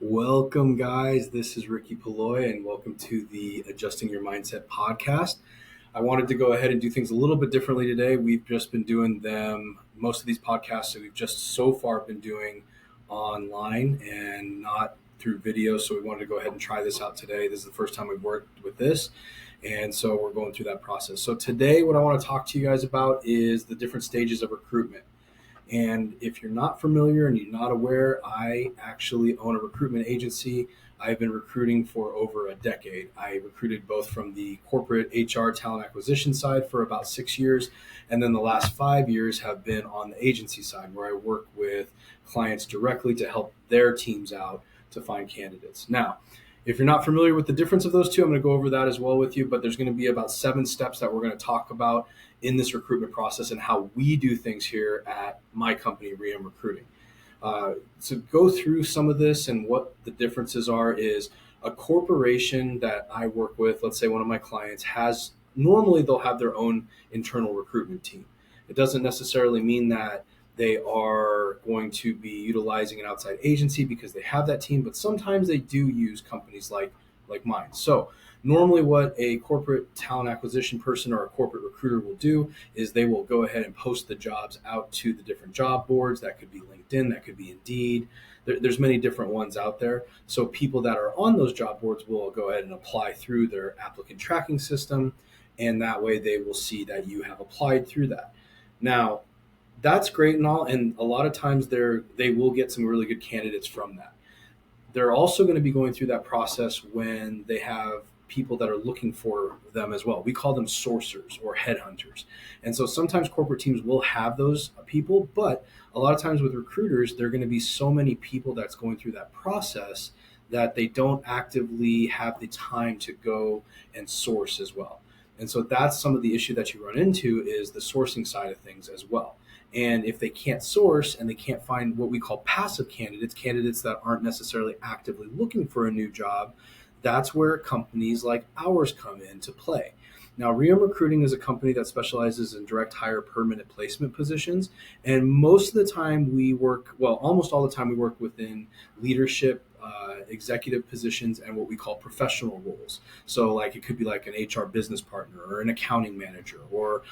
Welcome, guys. This is Ricky Paloy, and welcome to the Adjusting Your Mindset podcast. I wanted to go ahead and do things a little bit differently today. We've just been doing them, most of these podcasts that we've just so far been doing online and not through video. So we wanted to go ahead and try this out today. This is the first time we've worked with this. And so we're going through that process. So today, what I want to talk to you guys about is the different stages of recruitment. And if you're not familiar and you're not aware, I actually own a recruitment agency. I've been recruiting for over a decade. I recruited both from the corporate HR talent acquisition side for about 6 years. And then the last 5 years have been on the agency side where I work with clients directly to help their teams out to find candidates. Now, if you're not familiar with the difference of those two, I'm going to go over that as well with you, but there's going to be about 7 steps that we're going to talk about in this recruitment process and how we do things here at my company, Riem Recruiting. To go through some of this and what the differences are is a corporation that I work with, let's say one of my clients normally they'll have their own internal recruitment team. It doesn't necessarily mean that they are going to be utilizing an outside agency because they have that team, but sometimes they do use companies like mine. So normally what a corporate talent acquisition person or a corporate recruiter will do is they will go ahead and post the jobs out to the different job boards. That could be LinkedIn, that could be Indeed. There's many different ones out there. So people that are on those job boards will go ahead and apply through their applicant tracking system, and that way they will see that you have applied through that. Now, that's great and all, and a lot of times they will get some really good candidates from that. They're also going to be going through that process when they have people that are looking for them as well. We call them sourcers or headhunters. And so sometimes corporate teams will have those people, but a lot of times with recruiters, there are going to be so many people that's going through that process that they don't actively have the time to go and source as well. And so that's some of the issue that you run into is the sourcing side of things as well. And if they can't source and they can't find what we call passive candidates that aren't necessarily actively looking for a new job, that's where companies like ours come into play. Now, Riem Recruiting is a company that specializes in direct hire permanent placement positions. And most of the time almost all the time we work within leadership, executive positions, and what we call professional roles. So like it could be like an HR business partner or an accounting manager, or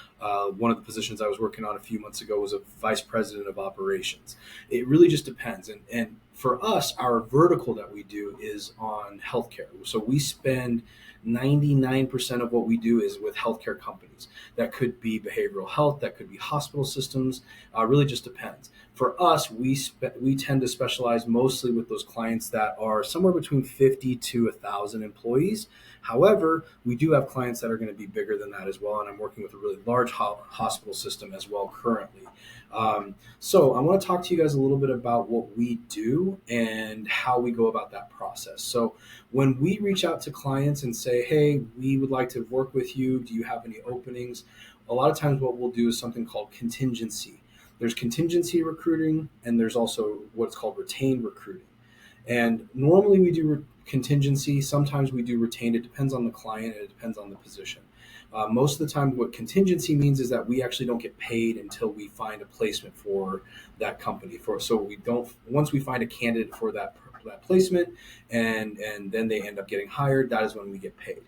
one of the positions I was working on a few months ago was a vice president of operations. It really just depends. And for us, our vertical that we do is on healthcare. So we spend 99% of what we do is with healthcare companies. That could be behavioral health, that could be hospital systems, really just depends. For us, we tend to specialize mostly with those clients that are somewhere between 50 to 1,000 employees. However, we do have clients that are going to be bigger than that as well, and I'm working with a really large hospital system as well currently. So I want to talk to you guys a little bit about what we do and how we go about that process. So when we reach out to clients and say, hey, we would like to work with you, do you have any openings? A lot of times what we'll do is something called contingency. There's contingency recruiting, and there's also what's called retained recruiting. And normally we do contingency. Sometimes we do retained. It depends on the client and it depends on the position. Most of the time, what contingency means is that we actually don't get paid until we find a placement for that company. Once we find a candidate for that placement, and then they end up getting hired, that is when we get paid.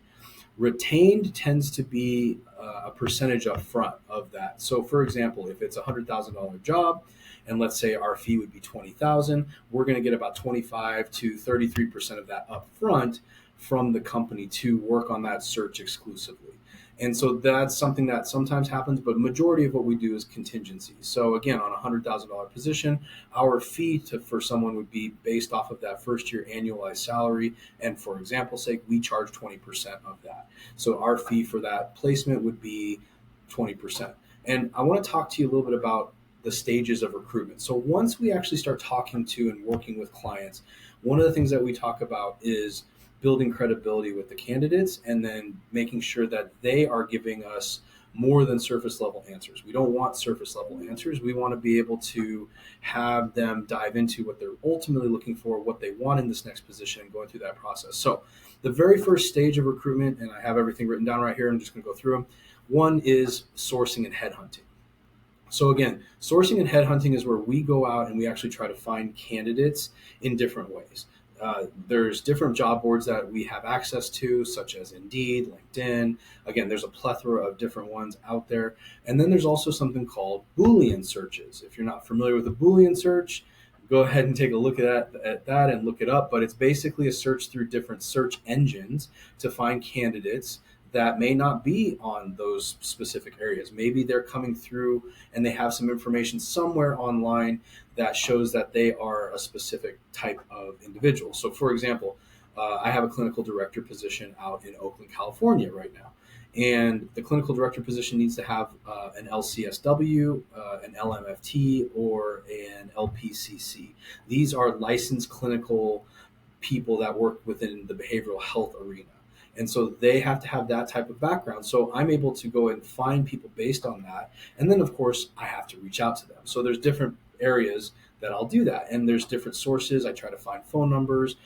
Retained tends to be a percentage up front of that. So for example, if it's a $100,000 job, and let's say our fee would be $20,000, we're going to get about 25 to 33% of that up front from the company to work on that search exclusively. And so that's something that sometimes happens, but majority of what we do is contingency. So again, on a $100,000 position, our fee for someone would be based off of that first year annualized salary. And for example's sake, we charge 20% of that. So our fee for that placement would be 20%. And I want to talk to you a little bit about the stages of recruitment. So once we actually start talking to and working with clients, one of the things that we talk about is building credibility with the candidates and then making sure that they are giving us more than surface level answers. We don't want surface level answers. We want to be able to have them dive into what they're ultimately looking for, what they want in this next position, and going through that process. So the very first stage of recruitment, and I have everything written down right here, I'm just going to go through them. One is sourcing and headhunting. So again, sourcing and headhunting is where we go out and we actually try to find candidates in different ways. There's different job boards that we have access to, such as Indeed, LinkedIn. Again, there's a plethora of different ones out there. And then there's also something called Boolean searches. If you're not familiar with a Boolean search, go ahead and take a look at that and look it up. But it's basically a search through different search engines to find candidates that may not be on those specific areas. Maybe they're coming through and they have some information somewhere online that shows that they are a specific type of individual. So, for example, I have a clinical director position out in Oakland, California right now. And the clinical director position needs to have an LCSW, an LMFT, or an LPCC. These are licensed clinical people that work within the behavioral health arena. And so they have to have that type of background. So I'm able to go and find people based on that. And then, of course, I have to reach out to them. So there's different areas that I'll do that. And there's different sources. I try to find phone numbers.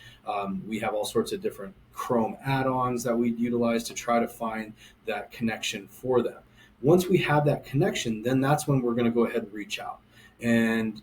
We have all sorts of different Chrome add-ons that we utilize to try to find that connection for them. Once we have that connection, then that's when we're going to go ahead and reach out. And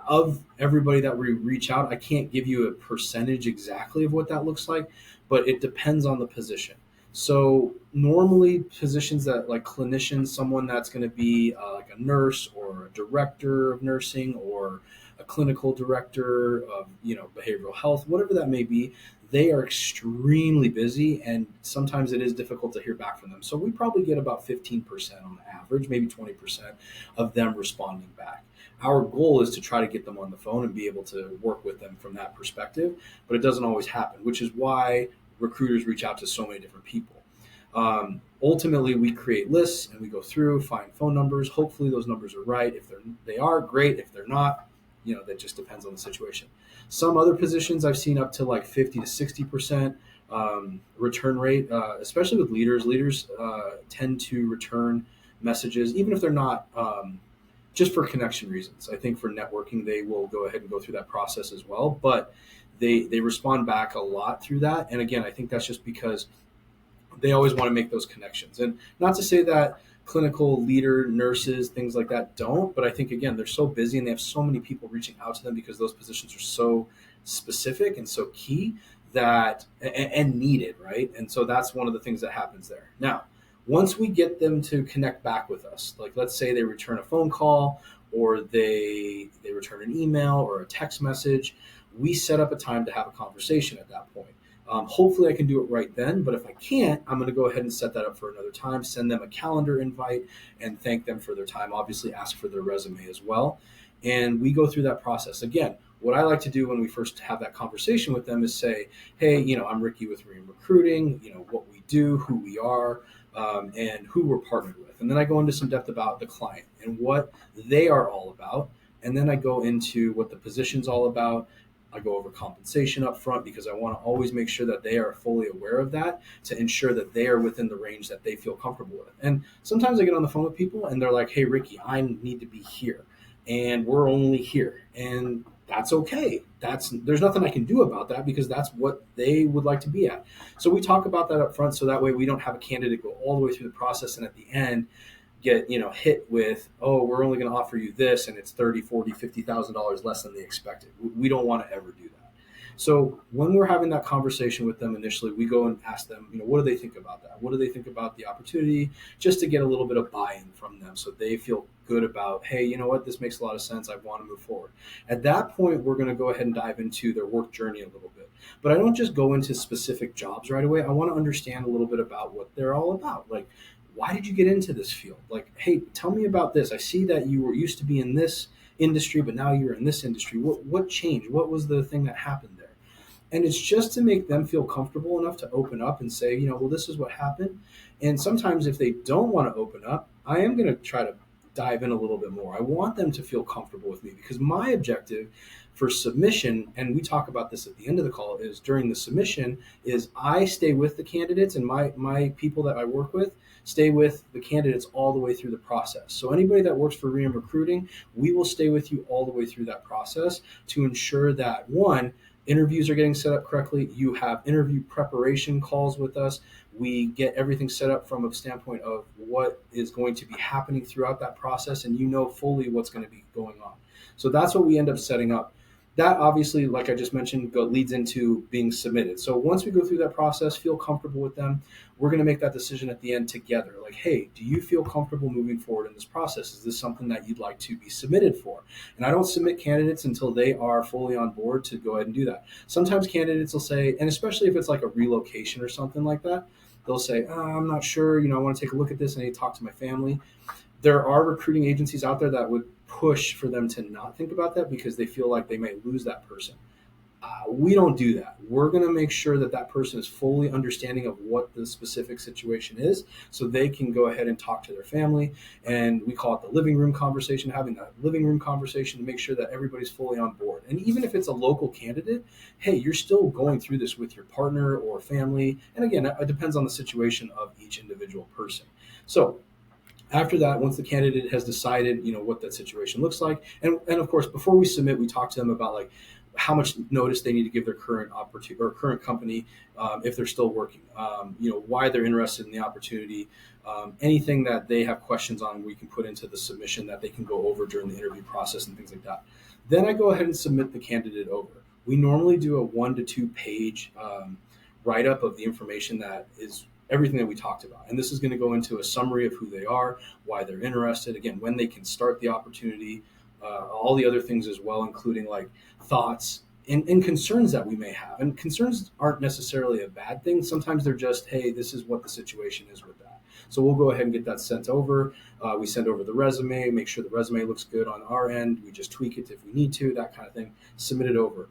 of everybody that we reach out, I can't give you a percentage exactly of what that looks like, but it depends on the position. So normally positions that like clinicians, someone that's going to be like a nurse or a director of nursing or a clinical director of behavioral health, whatever that may be, they are extremely busy and sometimes it is difficult to hear back from them. So we probably get about 15% on average, maybe 20% of them responding back. Our goal is to try to get them on the phone and be able to work with them from that perspective, but it doesn't always happen, which is why recruiters reach out to so many different people. Ultimately, we create lists and we go through, find phone numbers. Hopefully, those numbers are right. If they are, great. If they're not, that just depends on the situation. Some other positions I've seen up to like 50 to 60% return rate, especially with leaders. Leaders tend to return messages, even if they're not. Just for connection reasons. I think for networking, they will go ahead and go through that process as well, but they respond back a lot through that. And again, I think that's just because they always want to make those connections. And not to say that clinical leader, nurses, things like that don't, but I think, again, they're so busy and they have so many people reaching out to them because those positions are so specific and so key that and needed, right? And so that's one of the things that happens there. Now, once we get them to connect back with us, like let's say they return a phone call or they return an email or a text message, we set up a time to have a conversation at that point. Hopefully I can do it right then, but if I can't, I'm going to go ahead and set that up for another time, send them a calendar invite and thank them for their time. Obviously ask for their resume as well. And we go through that process. Again, what I like to do when we first have that conversation with them is say, hey, I'm Ricky with Ream Recruiting, what we do, who we are, and who we're partnered with. And then I go into some depth about the client and what they are all about. And then I go into what the position's all about. I go over compensation up front because I want to always make sure that they are fully aware of that to ensure that they are within the range that they feel comfortable with. And sometimes I get on the phone with people and they're like, hey, Ricky, I need to be here. And we're only here. And that's okay. There's nothing I can do about that because that's what they would like to be at. So we talk about that up front so that way we don't have a candidate go all the way through the process and at the end get hit with, oh, we're only going to offer you this and it's $30,000, $40,000, $50,000 less than they expected. We don't want to ever do that. So when we're having that conversation with them initially, we go and ask them, what do they think about that? What do they think about the opportunity? Just to get a little bit of buy-in from them so they feel good about, hey, you know what, this makes a lot of sense. I want to move forward. At that point, we're going to go ahead and dive into their work journey a little bit. But I don't just go into specific jobs right away. I want to understand a little bit about what they're all about. Like, why did you get into this field? Like, hey, tell me about this. I see that you were used to be in this industry, but now you're in this industry. What changed? What was the thing that happened there? And it's just to make them feel comfortable enough to open up and say, well, this is what happened. And sometimes if they don't want to open up, I am going to try to dive in a little bit more. I want them to feel comfortable with me because my objective for submission, and we talk about this at the end of the call, is during the submission is I stay with the candidates and my people that I work with stay with the candidates all the way through the process. So anybody that works for Ream Recruiting, we will stay with you all the way through that process to ensure that, one, interviews are getting set up correctly. You have interview preparation calls with us. We get everything set up from a standpoint of what is going to be happening throughout that process, and fully what's going to be going on. So that's what we end up setting up. That obviously, like I just mentioned, leads into being submitted. So once we go through that process, feel comfortable with them, we're going to make that decision at the end together. Like, hey, do you feel comfortable moving forward in this process? Is this something that you'd like to be submitted for? And I don't submit candidates until they are fully on board to go ahead and do that. Sometimes candidates will say, and especially if it's like a relocation or something like that, they'll say, I'm not sure, I want to take a look at this. I need to talk to my family. There are recruiting agencies out there that would push for them to not think about that because they feel like they may lose that person. We don't do that. We're going to make sure that that person is fully understanding of what the specific situation is so they can go ahead and talk to their family. And we call it the living room conversation, having that living room conversation to make sure that everybody's fully on board. And even if it's a local candidate, hey, you're still going through this with your partner or family. And again, it depends on the situation of each individual person. So after that, once the candidate has decided, what that situation looks like, and of course, before we submit, we talk to them about like how much notice they need to give their current opportunity or current company if they're still working, why they're interested in the opportunity, anything that they have questions on, we can put into the submission that they can go over during the interview process and things like that. Then I go ahead and submit the candidate over. We normally do a 1 to 2 page write up of the information that is everything that we talked about. And this is going to go into a summary of who they are, why they're interested, again, when they can start the opportunity, all the other things as well, including like thoughts and concerns that we may have. And concerns aren't necessarily a bad thing. Sometimes they're just, hey, this is what the situation is with that. So we'll go ahead and get that sent over. We send over the resume, make sure the resume looks good on our end. We just tweak it if we need to, that kind of thing, submit it over.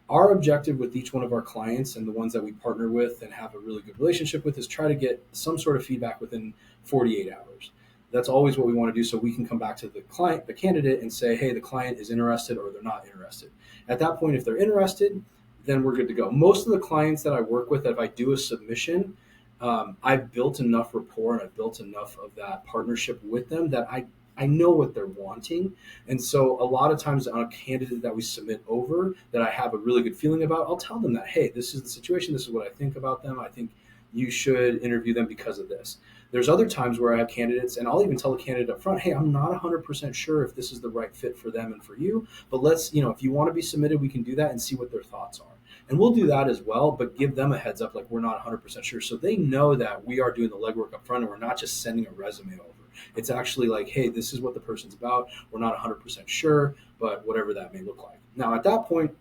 Our objective with each one of our clients and the ones that we partner with and have a really good relationship with is try to get some sort of feedback within 48 hours. That's always what we want to do so we can come back to the candidate and say, hey, the client is interested or they're not interested. At that point, if they're interested, then we're good to go. Most of the clients that I work with, if I do a submission, I've built enough rapport and I've built enough of that partnership with them that I know what they're wanting. And so a lot of times on a candidate that we submit over that I have a really good feeling about, I'll tell them that, hey, this is the situation. This is what I think about them. I think you should interview them because of this. There's other times where I have candidates and I'll even tell the candidate up front, hey, I'm not 100% sure if this is the right fit for them and for you, but let's, if you want to be submitted, we can do that and see what their thoughts are. And we'll do that as well, but give them a heads up like we're not 100% sure. So they know that we are doing the legwork up front and we're not just sending a resume over. It's actually like, hey, this is what the person's about. We're not 100% sure, but whatever that may look like. Now, at that point,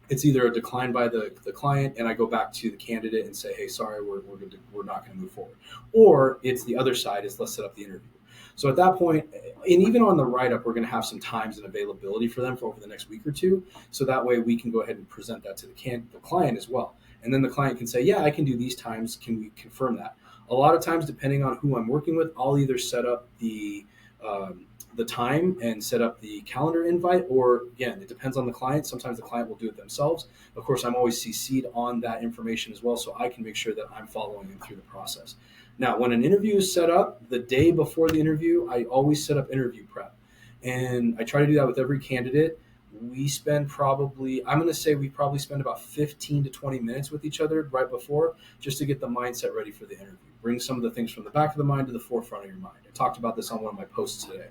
it's either a decline by the client and I go back to the candidate and say, hey, sorry, we're not going to move forward. Or it's the other side is let's set up the interview. So at that point, and even on the write-up, we're going to have some times and availability for them for over the next week or two. So that way we can go ahead and present that to the client as well. And then the client can say, yeah, I can do these times. Can we confirm that? A lot of times, depending on who I'm working with, I'll either set up the time and set up the calendar invite, or again, it depends on the client. Sometimes the client will do it themselves. Of course, I'm always CC'd on that information as well, so I can make sure that I'm following them through the process. Now, when an interview is set up, the day before the interview, I always set up interview prep. And I try to do that with every candidate. We probably spend about 15 to 20 minutes with each other right before, just to get the mindset ready for the interview. Bring some of the things from the back of the mind to the forefront of your mind. I talked about this on one of my posts today,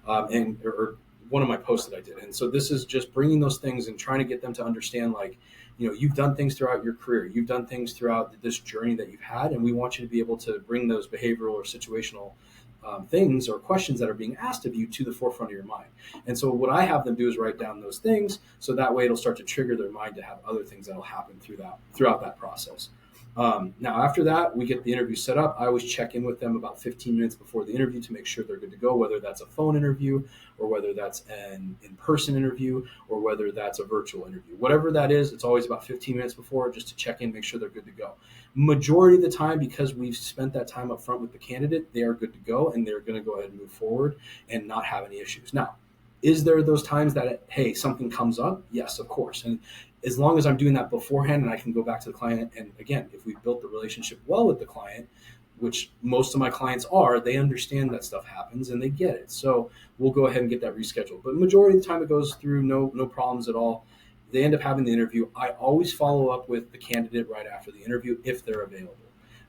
or one of my posts that I did. And so this is just bringing those things and trying to get them to understand, like, you've done things throughout your career. You've done things throughout this journey that you've had, and we want you to be able to bring those behavioral or situational things or questions that are being asked of you to the forefront of your mind. And so what I have them do is write down those things, so that way it'll start to trigger their mind to have other things that'll happen throughout that process. Now, after that, we get the interview set up. I always check in with them about 15 minutes before the interview to make sure they're good to go, whether that's a phone interview or whether that's an in-person interview or whether that's a virtual interview. Whatever that is, it's always about 15 minutes before, just to check in, make sure they're good to go. Majority of the time, because we've spent that time up front with the candidate, they are good to go and they're going to go ahead and move forward and not have any issues. Now, is there those times that, hey, something comes up? Yes, of course. And as long as I'm doing that beforehand and I can go back to the client, and again, if we've built the relationship well with the client, which most of my clients are, they understand that stuff happens and they get it. So we'll go ahead and get that rescheduled. But majority of the time it goes through no problems at all. They end up having the interview. I always follow up with the candidate right after the interview if they're available.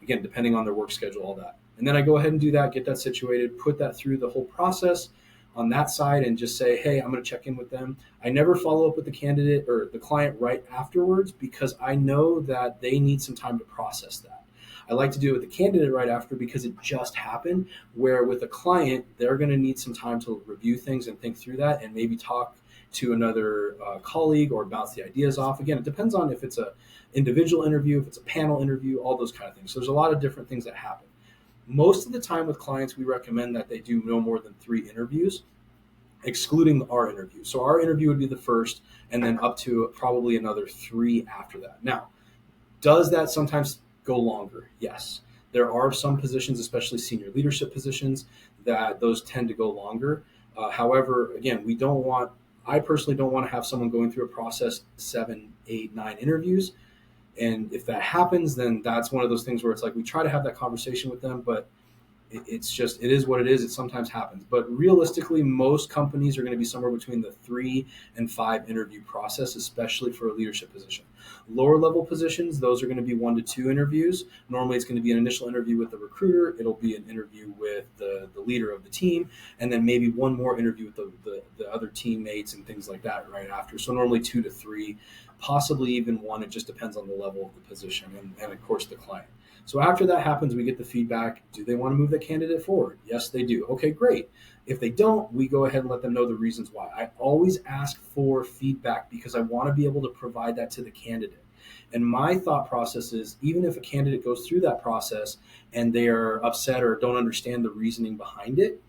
Again, depending on their work schedule, all that. And then I go ahead and do that, get that situated, put that through the whole process. on that side and just say, hey, I'm going to check in with them. I never follow up with the candidate or the client right afterwards because I know that they need some time to process that. I like to do it with the candidate right after because it just happened, where with a client, they're going to need some time to review things and think through that and maybe talk to another colleague or bounce the ideas off. Again, it depends on if it's a individual interview, if it's a panel interview, all those kind of things. So there's a lot of different things that happen. Most of the time with clients, we recommend that they do no more than 3 interviews, excluding our interview. So our interview would be the first, and then up to probably another 3 after that. Now, does that sometimes go longer? Yes. There are some positions, especially senior leadership positions, that those tend to go longer. However, again, I personally don't want to have someone going through a process 7, 8, 9 interviews. And if that happens, then that's one of those things where it's like we try to have that conversation with them, but it is what it is. It sometimes happens, but realistically, most companies are going to be somewhere between the 3 and 5 interview process, especially for a leadership position. Lower level positions, those are going to be 1 to 2 interviews. Normally, it's going to be an initial interview with the recruiter. It'll be an interview with the leader of the team, and then maybe one more interview with the other teammates and things like that right after. So normally 2 to 3, possibly even 1. It just depends on the level of the position and of course the client. So after that happens, we get the feedback. Do they want to move the candidate forward? Yes, they do. Okay, great. If they don't, we go ahead and let them know the reasons why. I always ask for feedback because I want to be able to provide that to the candidate. And my thought process is, even if a candidate goes through that process and they are upset or don't understand the reasoning behind it,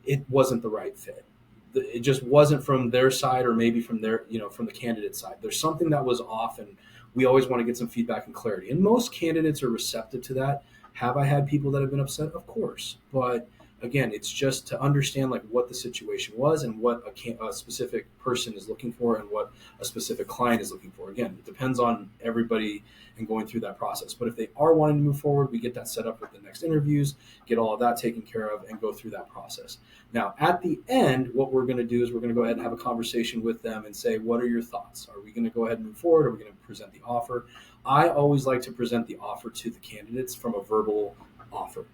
it wasn't the right fit. It just wasn't from their side, or maybe from from the candidate side. There's something that was off, and we always want to get some feedback and clarity. And most candidates are receptive to that. Have I had people that have been upset? Of course. But again, it's just to understand like what the situation was and what a specific person is looking for and what a specific client is looking for. Again, it depends on everybody and going through that process. But if they are wanting to move forward, we get that set up with the next interviews, get all of that taken care of, and go through that process. Now, at the end, what we're going to do is we're going to go ahead and have a conversation with them and say, what are your thoughts? Are we going to go ahead and move forward? Are we going to present the offer? I always like to present the offer to the candidates from a verbal offer.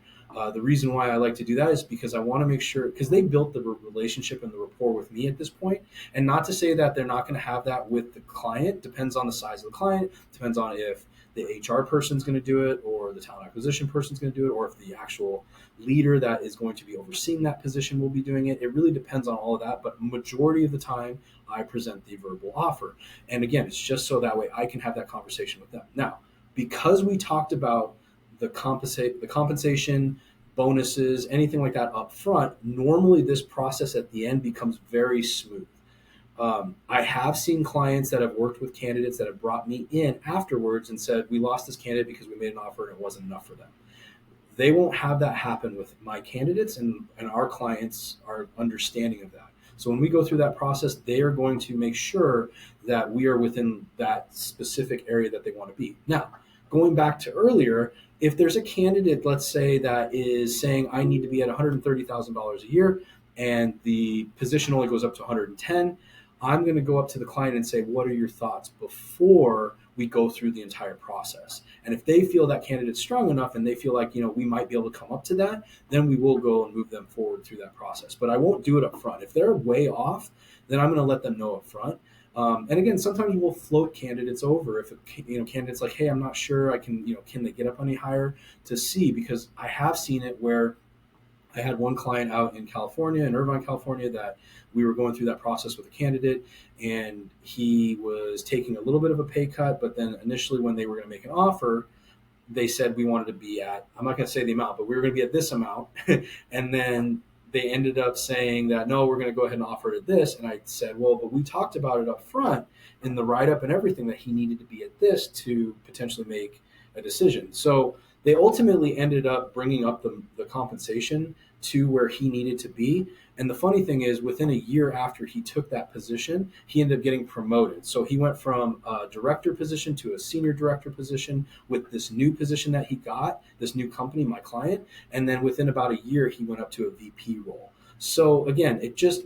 The reason why I like to do that is because I want to make sure, because they built the relationship and the rapport with me at this point, and not to say that they're not going to have that with the client. Depends on the size of the client, depends on if the HR person's going to do it, or the talent acquisition person's going to do it, or if the actual leader that is going to be overseeing that position will be doing it. It really depends on all of that, but majority of the time, I present the verbal offer. And again, it's just so that way I can have that conversation with them. Now, because we talked about the compensation, bonuses, anything like that up front, normally this process at the end becomes very smooth. I have seen clients that have worked with candidates that have brought me in afterwards and said, we lost this candidate because we made an offer and it wasn't enough for them. They won't have that happen with my candidates, and our clients are understanding of that. So when we go through that process, they are going to make sure that we are within that specific area that they want to be. Now, going back to earlier, if there's a candidate, let's say, that is saying I need to be at $130,000 a year and the position only goes up to 110, I'm going to go up to the client and say, what are your thoughts before we go through the entire process? And if they feel that candidate's strong enough and they feel like, we might be able to come up to that, then we will go and move them forward through that process. But I won't do it up front. If they're way off, then I'm going to let them know up front. And again, sometimes we'll float candidates over if candidates like, hey, I'm not sure I can, can they get up any higher, to see, because I have seen it where I had one client out in California, in Irvine, California, that we were going through that process with a candidate, and he was taking a little bit of a pay cut, but then initially when they were going to make an offer, they said we wanted to be at, I'm not going to say the amount, but we were going to be at this amount. And then they ended up saying that, no, we're going to go ahead and offer it at this. And I said, well, but we talked about it up front in the write-up and everything that he needed to be at this to potentially make a decision. So they ultimately ended up bringing up the compensation to where he needed to be. And the funny thing is, within a year after he took that position, he ended up getting promoted. So he went from a director position to a senior director position with this new position that he got, this new company, my client. And then within about a year, he went up to a VP role. So again,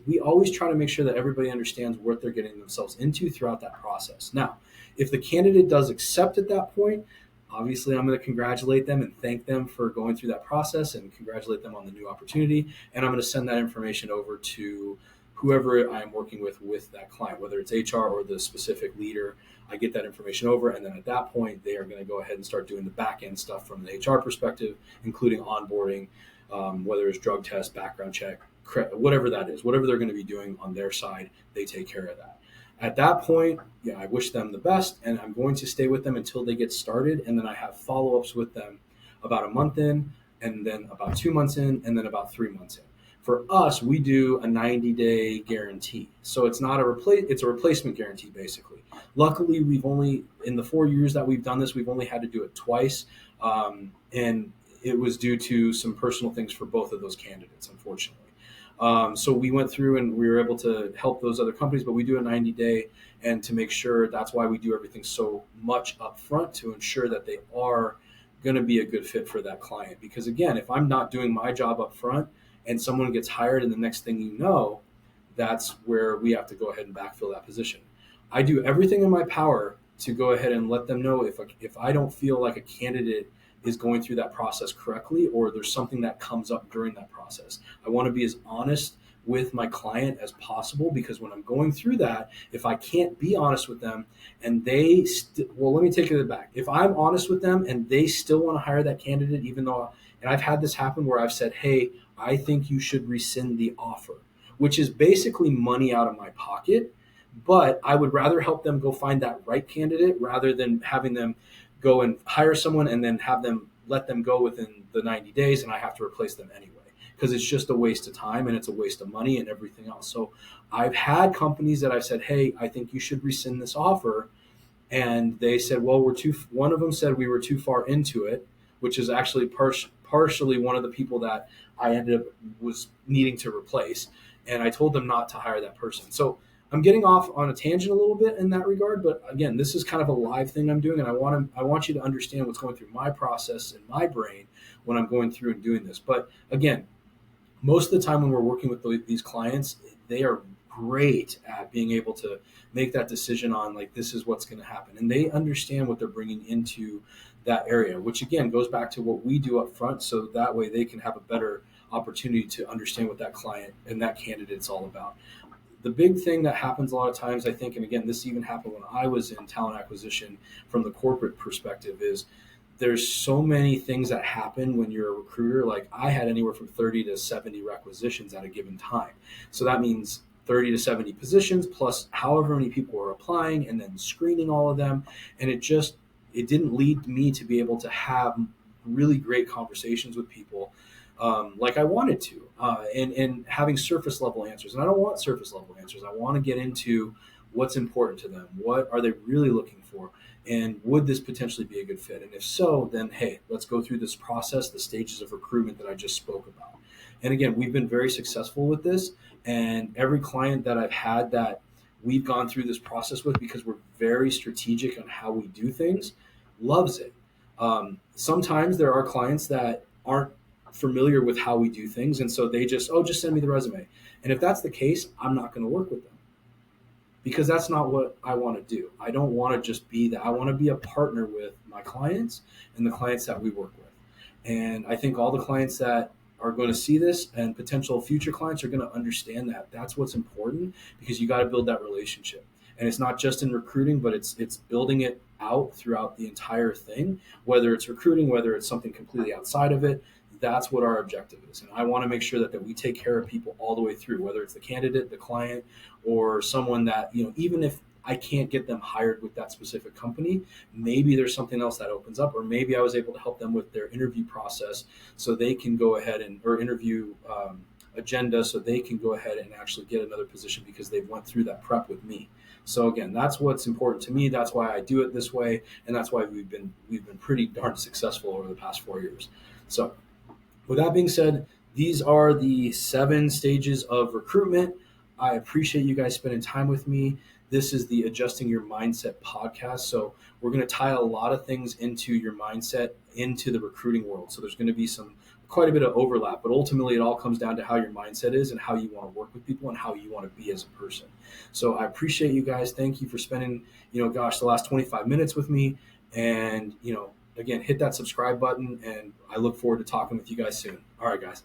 we always try to make sure that everybody understands what they're getting themselves into throughout that process. Now, if the candidate does accept at that point, Obviously, I'm going to congratulate them and thank them for going through that process and congratulate them on the new opportunity. And I'm going to send that information over to whoever I'm working with that client, whether it's HR or the specific leader. I get that information over, and then at that point, they are going to go ahead and start doing the back end stuff from the HR perspective, including onboarding, whether it's drug test, background check, whatever that is, whatever they're going to be doing on their side, they take care of that. At that point, yeah, I wish them the best, and I'm going to stay with them until they get started, and then I have follow-ups with them about a month in, and then about 2 months in, and then about 3 months in. For us, we do a 90-day guarantee, so it's not it's a replacement guarantee basically. Luckily, we've only in the 4 years that we've done this, we've only had to do it twice, and it was due to some personal things for both of those candidates, unfortunately. So we went through and we were able to help those other companies, but we do a 90-day, and to make sure that's why we do everything so much up front to ensure that they are going to be a good fit for that client. Because again, if I'm not doing my job up front and someone gets hired and the next thing you know, that's where we have to go ahead and backfill that position. I do everything in my power to go ahead and let them know if I don't feel like a candidate is going through that process correctly, or there's something that comes up during that process. I want to be as honest with my client as possible, because when I'm going through that, if I can't be honest with them and well, let me take it back. If I'm honest with them and they still want to hire that candidate, even though, and I've had this happen where I've said, hey, I think you should rescind the offer, which is basically money out of my pocket. But I would rather help them go find that right candidate rather than having them go and hire someone and then let them go within the 90 days and I have to replace them anyway, because it's just a waste of time and it's a waste of money and everything else. So I've had companies that I've said, hey, I think you should rescind this offer. And they said, well, one of them said we were too far into it, which is actually partially one of the people that I ended up was needing to replace. And I told them not to hire that person. So I'm getting off on a tangent a little bit in that regard, but again, this is kind of a live thing I'm doing, and I want you to understand what's going through my process in my brain when I'm going through and doing this. But again, most of the time when we're working with these clients, they are great at being able to make that decision on like, this is what's going to happen, and they understand what they're bringing into that area, which again goes back to what we do up front, so that way they can have a better opportunity to understand what that client and that candidate's all about. The big thing that happens a lot of times, I think, and again, this even happened when I was in talent acquisition from the corporate perspective, is there's so many things that happen when you're a recruiter. Like I had anywhere from 30 to 70 requisitions at a given time. So that means 30 to 70 positions plus however many people were applying and then screening all of them. And it didn't lead me to be able to have really great conversations with people like I wanted to, and having surface level answers. And I don't want surface level answers. I want to get into what's important to them. What are they really looking for? And would this potentially be a good fit? And if so, then hey, let's go through this process, the stages of recruitment that I just spoke about. And again, we've been very successful with this. And every client that I've had that we've gone through this process with, because we're very strategic on how we do things, loves it. Sometimes there are clients that aren't familiar with how we do things, and so they just send me the resume. And if that's the case, I'm not going to work with them, because that's not what I want to do. I don't want to just be that. I want to be a partner with my clients and the clients that we work with. And I think all the clients that are going to see this and potential future clients are going to understand that that's what's important, because you got to build that relationship. And it's not just in recruiting, but it's building it out throughout the entire thing, whether it's recruiting, whether it's something completely outside of it. That's what our objective is. And I want to make sure that we take care of people all the way through, whether it's the candidate, the client, or someone that, even if I can't get them hired with that specific company, maybe there's something else that opens up, or maybe I was able to help them with their interview process so they can go ahead or interview agenda so they can go ahead and actually get another position because they've went through that prep with me. So again, that's what's important to me. That's why I do it this way, and that's why we've been pretty darn successful over the past 4 years. So with that being said, these are the 7 stages of recruitment. I appreciate you guys spending time with me. This is the Adjusting Your Mindset podcast. So we're going to tie a lot of things into your mindset into the recruiting world. So there's going to be quite a bit of overlap, but ultimately it all comes down to how your mindset is and how you want to work with people and how you want to be as a person. So I appreciate you guys. Thank you for spending, the last 25 minutes with me. And, again, hit that subscribe button, and I look forward to talking with you guys soon. All right, guys.